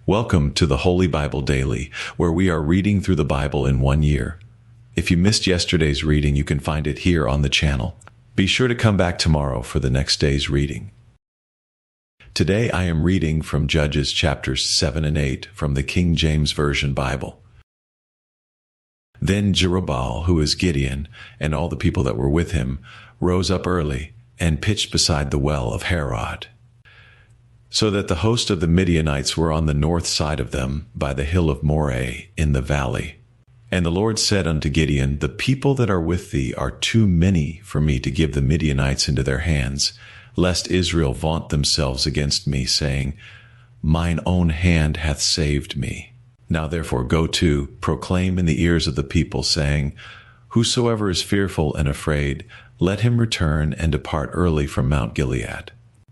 Welcome to the Holy Bible Daily, where we are reading through the Bible in 1 year. If you missed yesterday's reading, you can find it here on the channel. Be sure to come back tomorrow for the next day's reading. Today I am reading from Judges chapters 7 and 8 from the King James Version Bible. Then Jerubbaal, who is Gideon, and all the people that were with him, rose up early and pitched beside the well of Harod, so that the host of the Midianites were on the north side of them by the hill of Moreh in the valley. And the Lord said unto Gideon, The people that are with thee are too many for me to give the Midianites into their hands, lest Israel vaunt themselves against me, saying, Mine own hand hath saved me. Now therefore go to, proclaim in the ears of the people, saying, Whosoever is fearful and afraid, let him return and depart early from Mount Gilead.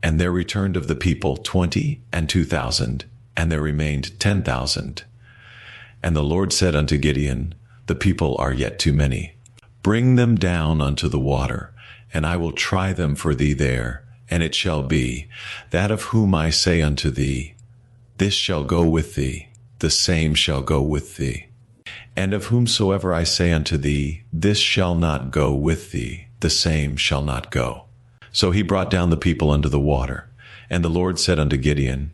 And there returned of the people 20 and 2,000, and there remained 10,000. And the Lord said unto Gideon, The people are yet too many. Bring them down unto the water, and I will try them for thee there. And it shall be, that of whom I say unto thee, This shall go with thee, the same shall go with thee. And of whomsoever I say unto thee, This shall not go with thee, the same shall not go. So he brought down the people unto the water. And the Lord said unto Gideon,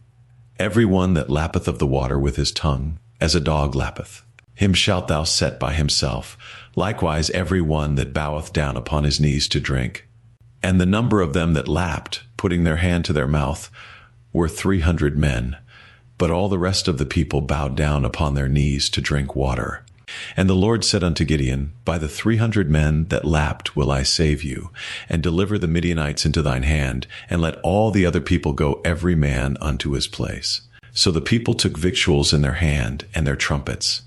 Every one that lappeth of the water with his tongue, as a dog lappeth, him shalt thou set by himself. Likewise every one that boweth down upon his knees to drink. And the number of them that lapped, putting their hand to their mouth, were 300 men. But all the rest of the people bowed down upon their knees to drink water. And the Lord said unto Gideon, By the 300 men that lapped will I save you, and deliver the Midianites into thine hand, and let all the other people go every man unto his place. So the people took victuals in their hand, and their trumpets.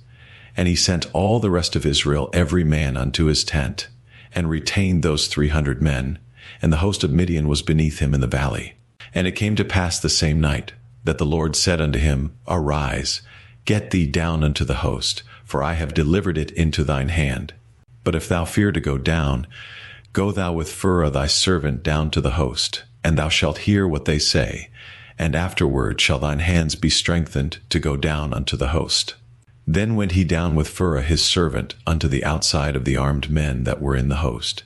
And he sent all the rest of Israel every man unto his tent, and retained those 300 men, and the host of Midian was beneath him in the valley. And it came to pass the same night, that the Lord said unto him, Arise, get thee down unto the host, for I have delivered it into thine hand. But if thou fear to go down, go thou with Phurah thy servant down to the host, and thou shalt hear what they say, and afterward shall thine hands be strengthened to go down unto the host. Then went he down with Phurah his servant unto the outside of the armed men that were in the host.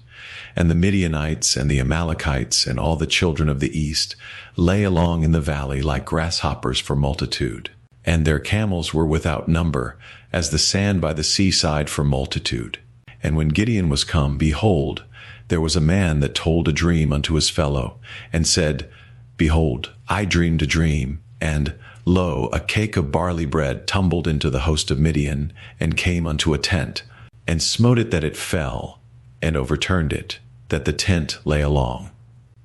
And the Midianites and the Amalekites and all the children of the east lay along in the valley like grasshoppers for multitude. And their camels were without number, as the sand by the seaside for multitude. And when Gideon was come, behold, there was a man that told a dream unto his fellow, and said, Behold, I dreamed a dream, and, lo, a cake of barley bread tumbled into the host of Midian, and came unto a tent, and smote it that it fell, and overturned it, that the tent lay along.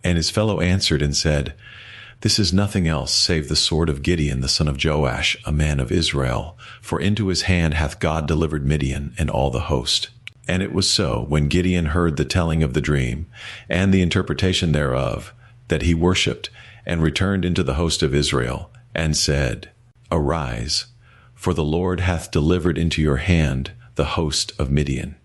And his fellow answered and said, This is nothing else save the sword of Gideon the son of Joash, a man of Israel, for into his hand hath God delivered Midian and all the host. And it was so, when Gideon heard the telling of the dream, and the interpretation thereof, that he worshipped, and returned into the host of Israel, and said, Arise, for the Lord hath delivered into your hand the host of Midian.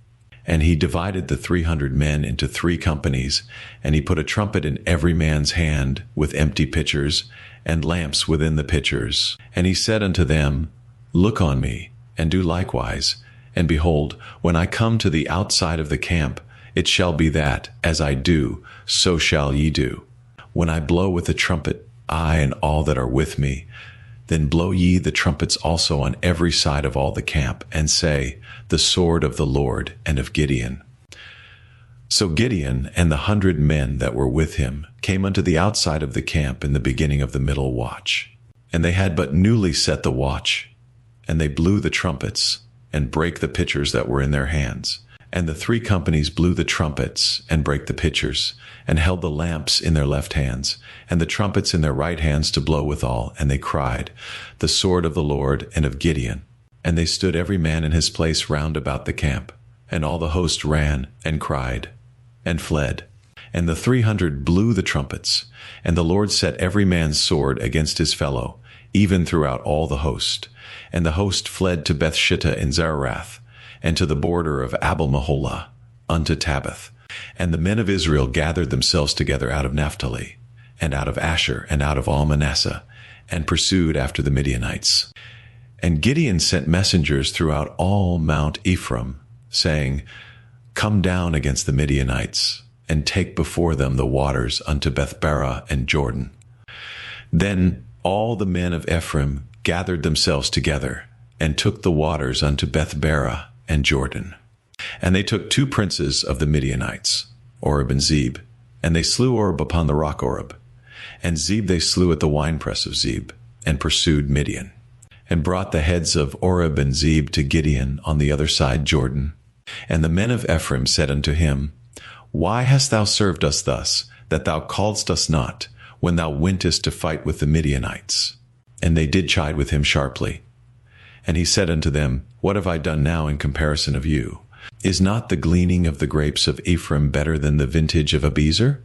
And he divided the 300 men into 3 companies, and he put a trumpet in every man's hand, with empty pitchers, and lamps within the pitchers. And he said unto them, Look on me, and do likewise. And behold, when I come to the outside of the camp, it shall be that, as I do, so shall ye do. When I blow with the trumpet, I and all that are with me, then blow ye the trumpets also on every side of all the camp, and say, The sword of the Lord and of Gideon. So Gideon and the 100 men that were with him came unto the outside of the camp in the beginning of the middle watch. And they had but newly set the watch, and they blew the trumpets, and brake the pitchers that were in their hands. And the 3 companies blew the trumpets, and brake the pitchers, and held the lamps in their left hands, and the trumpets in their right hands to blow withal. And they cried, The sword of the Lord and of Gideon. And they stood every man in his place round about the camp. And all the host ran, and cried, and fled. And the 300 blew the trumpets, and the Lord set every man's sword against his fellow, even throughout all the host. And the host fled to Bethshittah in Zerath, and to the border of Abel-Meholah, unto Tabbath. And the men of Israel gathered themselves together out of Naphtali, and out of Asher, and out of all Manasseh, and pursued after the Midianites. And Gideon sent messengers throughout all Mount Ephraim, saying, Come down against the Midianites, and take before them the waters unto Bethbara and Jordan. Then all the men of Ephraim gathered themselves together, and took the waters unto Bethbara and Jordan. And they took 2 princes of the Midianites, Oreb and Zeb, and they slew Oreb upon the rock Oreb. And Zeb they slew at the winepress of Zeb, and pursued Midian, and brought the heads of Oreb and Zeb to Gideon on the other side Jordan. And the men of Ephraim said unto him, Why hast thou served us thus, that thou calledst us not, when thou wentest to fight with the Midianites? And they did chide with him sharply. And he said unto them, What have I done now in comparison of you? Is not the gleaning of the grapes of Ephraim better than the vintage of Abiezer?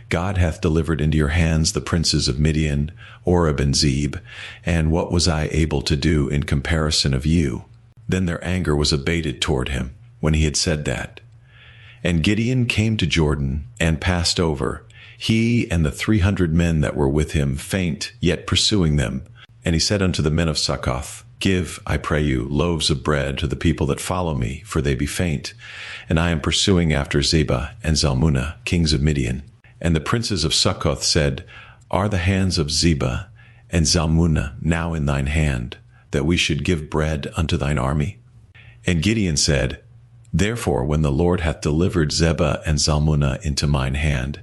God hath delivered into your hands the princes of Midian, Oreb and Zeb, and what was I able to do in comparison of you? Then their anger was abated toward him, when he had said that. And Gideon came to Jordan, and passed over, he and the 300 men that were with him, faint, yet pursuing them. And he said unto the men of Succoth, Give, I pray you, loaves of bread to the people that follow me, for they be faint. And I am pursuing after Zebah and Zalmunna, kings of Midian. And the princes of Succoth said, Are the hands of Zebah and Zalmunna now in thine hand, that we should give bread unto thine army? And Gideon said, Therefore, when the Lord hath delivered Zebah and Zalmunna into mine hand,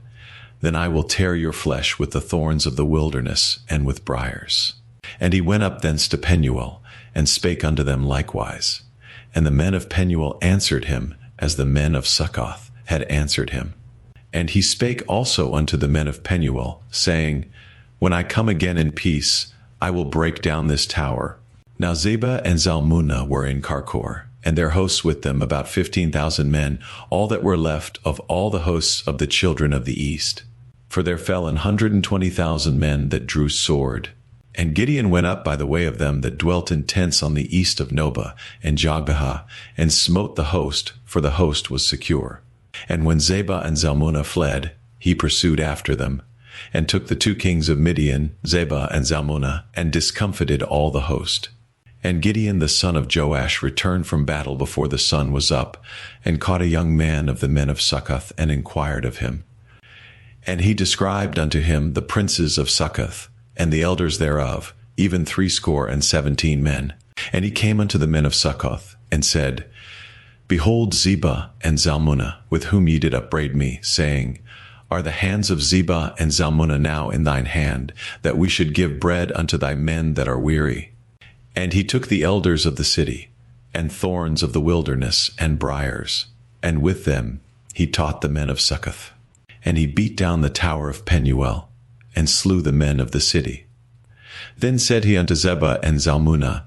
then I will tear your flesh with the thorns of the wilderness and with briars. And he went up thence to Penuel, and spake unto them likewise. And the men of Penuel answered him, as the men of Succoth had answered him. And he spake also unto the men of Penuel, saying, When I come again in peace, I will break down this tower. Now Zebah and Zalmunna were in Karkor, and their hosts with them, about 15,000 men, all that were left of all the hosts of the children of the east. For there fell 120,000 men that drew sword. And Gideon went up by the way of them that dwelt in tents on the east of Nobah and Jogbehah, and smote the host, for the host was secure. And when Zebah and Zalmunna fled, he pursued after them, and took the 2 kings of Midian, Zebah and Zalmunna, and discomfited all the host. And Gideon the son of Joash returned from battle before the sun was up, and caught a young man of the men of Succoth, and inquired of him. And he described unto him the princes of Succoth, and the elders thereof, even 70 men. And he came unto the men of Succoth, and said, Behold Zebah and Zalmunna, with whom ye did upbraid me, saying, Are the hands of Zebah and Zalmunna now in thine hand, that we should give bread unto thy men that are weary? And he took the elders of the city, and thorns of the wilderness, and briars, and with them he taught the men of Succoth. And he beat down the tower of Penuel, and slew the men of the city. Then said he unto Zebah and Zalmunna,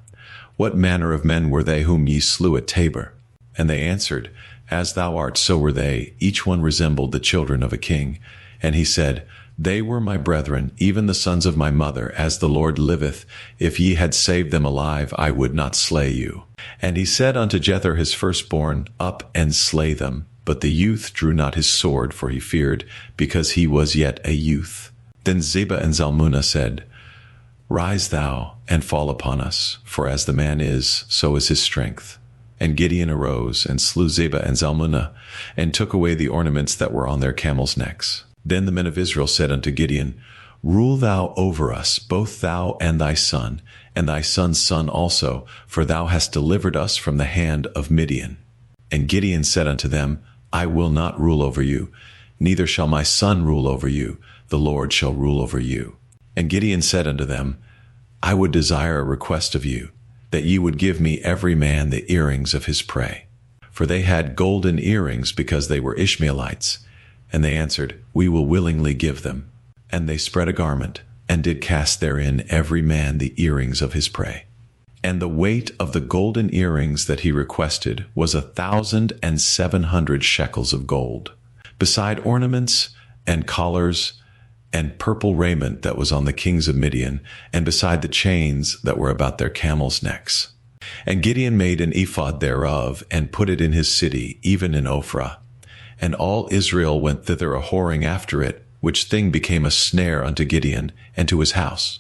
What manner of men were they whom ye slew at Tabor? And they answered, As thou art, so were they. Each one resembled the children of a king. And he said, They were my brethren, even the sons of my mother. As the Lord liveth, if ye had saved them alive, I would not slay you. And he said unto Jether his firstborn, Up and slay them. But the youth drew not his sword, for he feared, because he was yet a youth. Then Zebah and Zalmunna said, Rise thou, and fall upon us, for as the man is, so is his strength. And Gideon arose, and slew Zebah and Zalmunna, and took away the ornaments that were on their camels' necks. Then the men of Israel said unto Gideon, Rule thou over us, both thou and thy son's son also, for thou hast delivered us from the hand of Midian. And Gideon said unto them, I will not rule over you, neither shall my son rule over you, the Lord shall rule over you. And Gideon said unto them, I would desire a request of you, that ye would give me every man the earrings of his prey. For they had golden earrings, because they were Ishmaelites. And they answered, We will willingly give them. And they spread a garment, and did cast therein every man the earrings of his prey. And the weight of the golden earrings that he requested was 1,700 shekels of gold, beside ornaments and collars and purple raiment that was on the kings of Midian, and beside the chains that were about their camels' necks. And Gideon made an ephod thereof, and put it in his city, even in Ophrah. And all Israel went thither a whoring after it, which thing became a snare unto Gideon and to his house.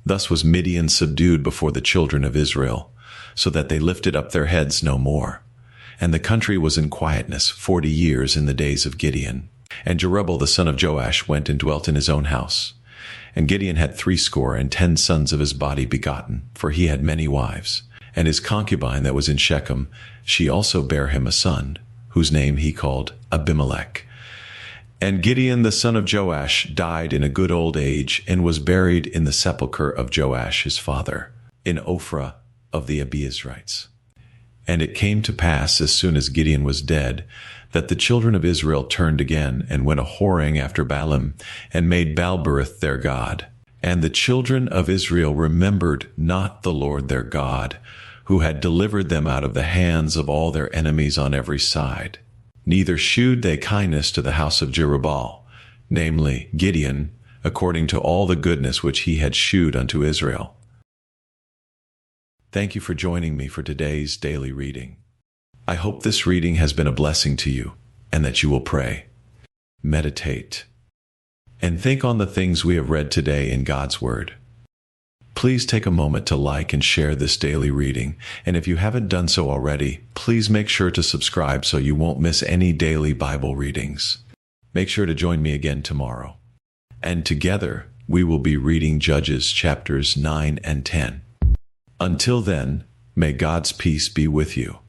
Thus was Midian subdued before the children of Israel, so that they lifted up their heads no more. And the country was in quietness 40 years in the days of Gideon. And Jerubbaal the son of Joash went and dwelt in his own house. And Gideon had 60 sons of his body begotten, for he had many wives. And his concubine that was in Shechem, she also bare him a son, whose name he called Abimelech. And Gideon the son of Joash died in a good old age, and was buried in the sepulchre of Joash his father, in Ophrah of the Abiezrites. And it came to pass, as soon as Gideon was dead, that the children of Israel turned again, and went a-whoring after Baalim, and made Baalberith their god. And the children of Israel remembered not the Lord their God, who had delivered them out of the hands of all their enemies on every side. Neither shewed they kindness to the house of Jerubbaal, namely Gideon, according to all the goodness which he had shewed unto Israel. Thank you for joining me for today's daily reading. I hope this reading has been a blessing to you, and that you will pray, meditate, and think on the things we have read today in God's Word. Please take a moment to like and share this daily reading, and if you haven't done so already, please make sure to subscribe so you won't miss any daily Bible readings. Make sure to join me again tomorrow, and together we will be reading Judges chapters 9 and 10. Until then, may God's peace be with you.